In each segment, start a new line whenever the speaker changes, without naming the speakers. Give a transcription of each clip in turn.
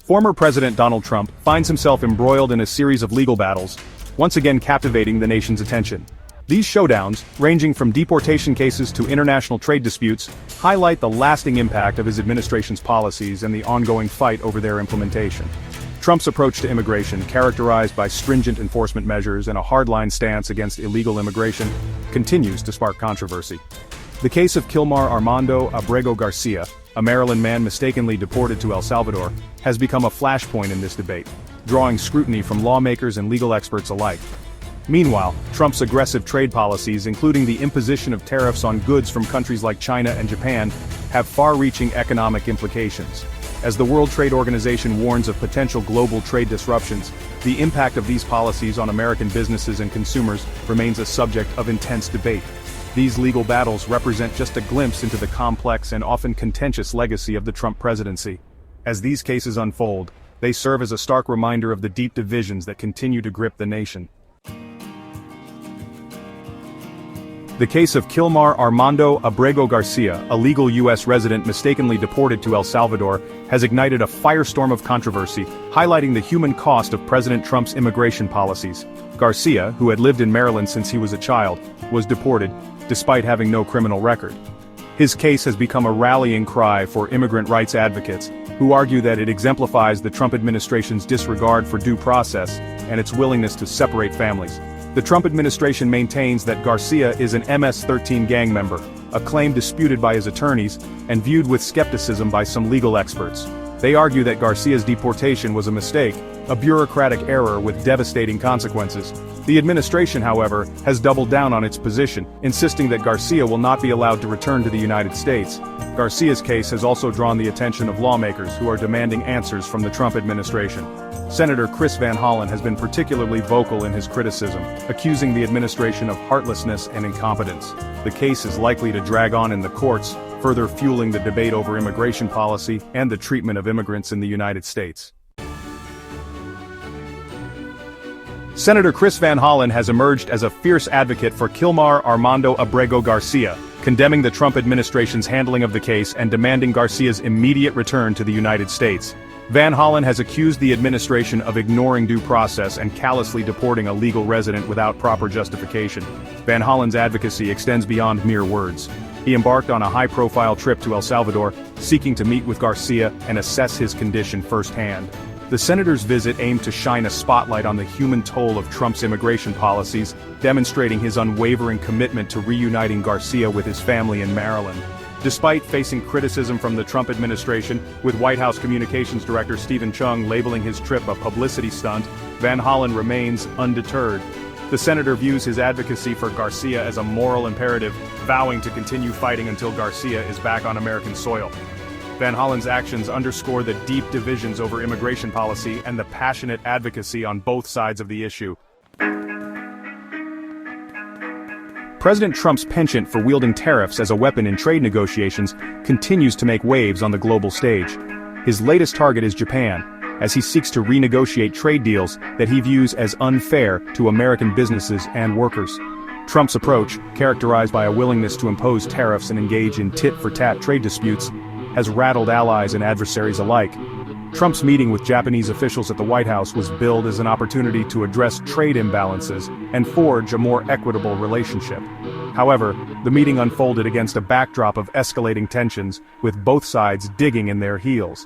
Former President Donald Trump finds himself embroiled in a series of legal battles, once again captivating the nation's attention. These showdowns, ranging from deportation cases to international trade disputes, highlight the lasting impact of his administration's policies and the ongoing fight over their implementation. Trump's approach to immigration, characterized by stringent enforcement measures and a hardline stance against illegal immigration, continues to spark controversy. The case of Kilmar Armando Abrego Garcia, a Maryland man mistakenly deported to El Salvador, has become a flashpoint in this debate, drawing scrutiny from lawmakers and legal experts alike. Meanwhile, Trump's aggressive trade policies, including the imposition of tariffs on goods from countries like China and Japan, have far-reaching economic implications. As the World Trade Organization warns of potential global trade disruptions, the impact of these policies on American businesses and consumers remains a subject of intense debate. These legal battles represent just a glimpse into the complex and often contentious legacy of the Trump presidency. As these cases unfold, they serve as a stark reminder of the deep divisions that continue to grip the nation. The case of Kilmar Armando Abrego Garcia, a legal U.S. resident mistakenly deported to El Salvador, has ignited a firestorm of controversy, highlighting the human cost of President Trump's immigration policies. Garcia, who had lived in Maryland since he was a child, was deported, despite having no criminal record. His case has become a rallying cry for immigrant rights advocates, who argue that it exemplifies the Trump administration's disregard for due process and its willingness to separate families. The Trump administration maintains that Garcia is an MS-13 gang member, a claim disputed by his attorneys and viewed with skepticism by some legal experts. They argue that Garcia's deportation was a mistake, a bureaucratic error with devastating consequences. The administration, however, has doubled down on its position, insisting that Garcia will not be allowed to return to the United States. Garcia's case has also drawn the attention of lawmakers who are demanding answers from the Trump administration. Senator Chris Van Hollen has been particularly vocal in his criticism, accusing the administration of heartlessness and incompetence. The case is likely to drag on in the courts, further fueling the debate over immigration policy and the treatment of immigrants in the United States. Senator Chris Van Hollen has emerged as a fierce advocate for Kilmar Armando Abrego Garcia, condemning the Trump administration's handling of the case and demanding Garcia's immediate return to the United States. Van Hollen has accused the administration of ignoring due process and callously deporting a legal resident without proper justification. Van Hollen's advocacy extends beyond mere words. He embarked on a high-profile trip to El Salvador, seeking to meet with Garcia and assess his condition firsthand. The senator's visit aimed to shine a spotlight on the human toll of Trump's immigration policies, demonstrating his unwavering commitment to reuniting Garcia with his family in Maryland. Despite facing criticism from the Trump administration, with White House Communications Director Stephen Chung labeling his trip a publicity stunt, Van Hollen remains undeterred. The senator views his advocacy for Garcia as a moral imperative, vowing to continue fighting until Garcia is back on American soil. Van Hollen's actions underscore the deep divisions over immigration policy and the passionate advocacy on both sides of the issue. President Trump's penchant for wielding tariffs as a weapon in trade negotiations continues to make waves on the global stage. His latest target is Japan, as he seeks to renegotiate trade deals that he views as unfair to American businesses and workers. Trump's approach, characterized by a willingness to impose tariffs and engage in tit-for-tat trade disputes, has rattled allies and adversaries alike. Trump's meeting with Japanese officials at the White House was billed as an opportunity to address trade imbalances and forge a more equitable relationship. However, the meeting unfolded against a backdrop of escalating tensions, with both sides digging in their heels.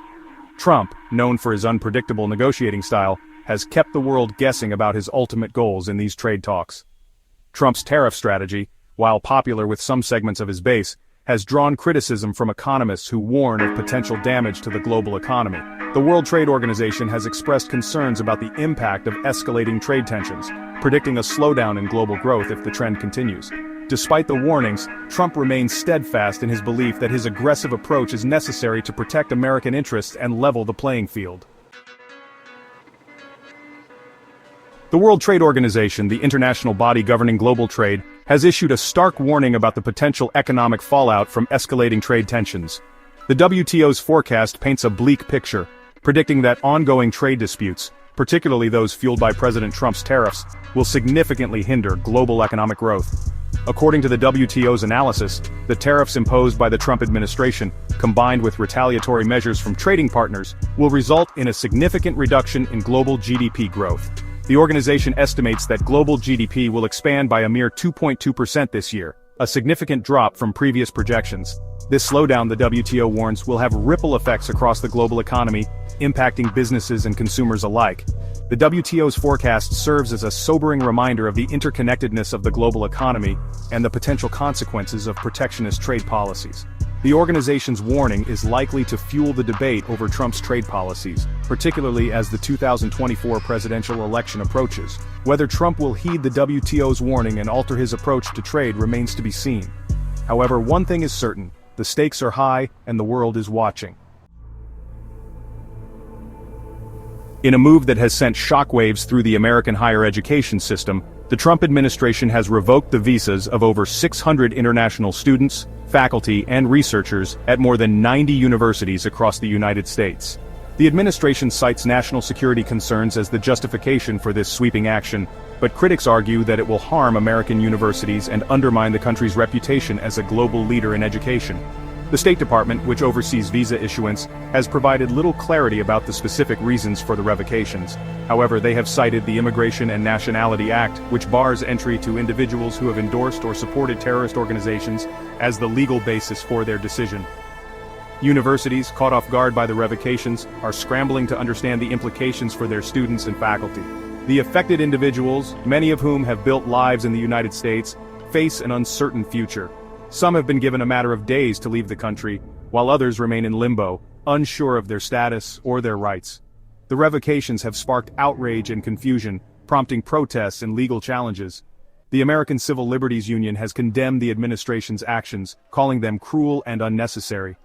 Trump, known for his unpredictable negotiating style, has kept the world guessing about his ultimate goals in these trade talks. Trump's tariff strategy, while popular with some segments of his base, has drawn criticism from economists who warn of potential damage to the global economy. The World Trade Organization has expressed concerns about the impact of escalating trade tensions, predicting a slowdown in global growth if the trend continues. Despite the warnings, Trump remains steadfast in his belief that his aggressive approach is necessary to protect American interests and level the playing field. The World Trade Organization, the international body governing global trade, has issued a stark warning about the potential economic fallout from escalating trade tensions. The WTO's forecast paints a bleak picture, predicting that ongoing trade disputes, particularly those fueled by President Trump's tariffs, will significantly hinder global economic growth. According to the WTO's analysis, the tariffs imposed by the Trump administration, combined with retaliatory measures from trading partners, will result in a significant reduction in global GDP growth. The organization estimates that global GDP will expand by a mere 2.2% this year, a significant drop from previous projections. This slowdown, the WTO warns, will have ripple effects across the global economy, impacting businesses and consumers alike. The WTO's forecast serves as a sobering reminder of the interconnectedness of the global economy and the potential consequences of protectionist trade policies. The organization's warning is likely to fuel the debate over Trump's trade policies, particularly as the 2024 presidential election approaches. Whether Trump will heed the WTO's warning and alter his approach to trade remains to be seen. However, one thing is certain: the stakes are high and the world is watching. In a move that has sent shockwaves through the American higher education system, the Trump administration has revoked the visas of over 600 international students, faculty, and researchers at more than 90 universities across the United States. The administration cites national security concerns as the justification for this sweeping action, but critics argue that it will harm American universities and undermine the country's reputation as a global leader in education. The State Department, which oversees visa issuance, has provided little clarity about the specific reasons for the revocations. However, they have cited the Immigration and Nationality Act, which bars entry to individuals who have endorsed or supported terrorist organizations, as the legal basis for their decision. Universities, caught off guard by the revocations, are scrambling to understand the implications for their students and faculty. The affected individuals, many of whom have built lives in the United States, face an uncertain future. Some have been given a matter of days to leave the country, while others remain in limbo, unsure of their status or their rights. The revocations have sparked outrage and confusion, prompting protests and legal challenges. The American Civil Liberties Union has condemned the administration's actions, calling them cruel and unnecessary.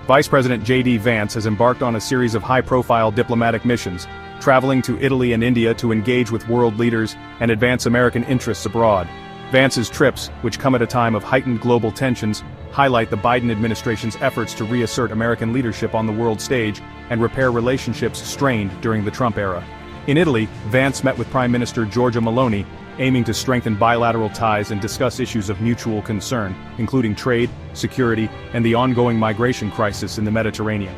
Vice President J.D. Vance has embarked on a series of high-profile diplomatic missions, traveling to Italy and India to engage with world leaders and advance American interests abroad. Vance's trips, which come at a time of heightened global tensions, highlight the Biden administration's efforts to reassert American leadership on the world stage and repair relationships strained during the Trump era. In Italy, Vance met with Prime Minister Giorgia Meloni, aiming to strengthen bilateral ties and discuss issues of mutual concern, including trade, security, and the ongoing migration crisis in the Mediterranean.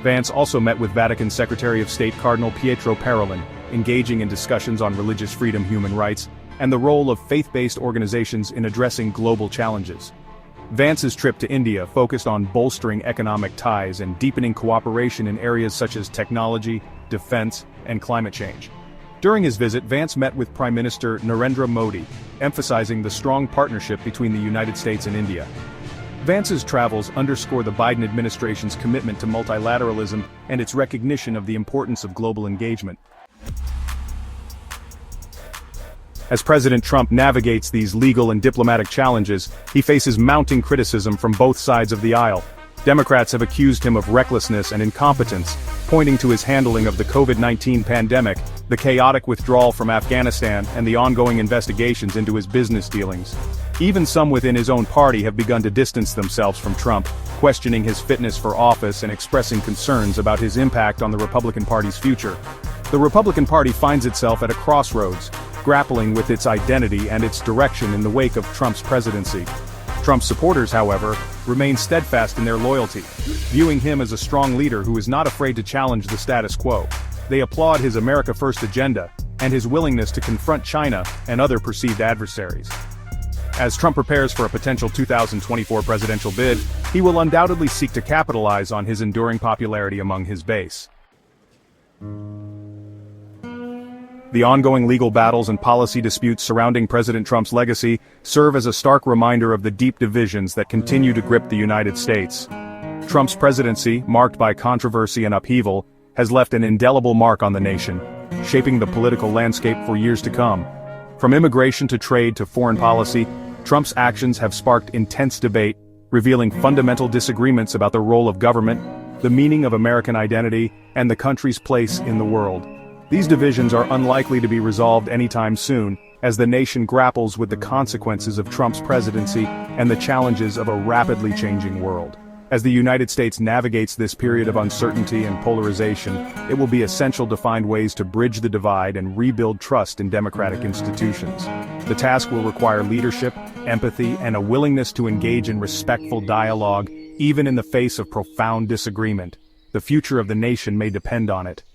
Vance also met with Vatican Secretary of State Cardinal Pietro Parolin, engaging in discussions on religious freedom, human rights, and the role of faith-based organizations in addressing global challenges. Vance's trip to India focused on bolstering economic ties and deepening cooperation in areas such as technology, defense, and climate change. During his visit, Vance met with Prime Minister Narendra Modi, emphasizing the strong partnership between the United States and India. Vance's travels underscore the Biden administration's commitment to multilateralism and its recognition of the importance of global engagement. As President Trump navigates these legal and diplomatic challenges, he faces mounting criticism from both sides of the aisle. Democrats have accused him of recklessness and incompetence, pointing to his handling of the COVID-19 pandemic, the chaotic withdrawal from Afghanistan, and the ongoing investigations into his business dealings. Even some within his own party have begun to distance themselves from Trump, questioning his fitness for office and expressing concerns about his impact on the Republican Party's future. The Republican Party finds itself at a crossroads, grappling with its identity and its direction in the wake of Trump's presidency. Trump's supporters, however, remain steadfast in their loyalty, viewing him as a strong leader who is not afraid to challenge the status quo. They applaud his America First agenda and his willingness to confront China and other perceived adversaries. As Trump prepares for a potential 2024 presidential bid, he will undoubtedly seek to capitalize on his enduring popularity among his base. The ongoing legal battles and policy disputes surrounding President Trump's legacy serve as a stark reminder of the deep divisions that continue to grip the United States. Trump's presidency, marked by controversy and upheaval, has left an indelible mark on the nation, shaping the political landscape for years to come. From immigration to trade to foreign policy, Trump's actions have sparked intense debate, revealing fundamental disagreements about the role of government, the meaning of American identity, and the country's place in the world. These divisions are unlikely to be resolved anytime soon, as the nation grapples with the consequences of Trump's presidency and the challenges of a rapidly changing world. As the United States navigates this period of uncertainty and polarization, it will be essential to find ways to bridge the divide and rebuild trust in democratic institutions. The task will require leadership, empathy, and a willingness to engage in respectful dialogue, even in the face of profound disagreement. The future of the nation may depend on it.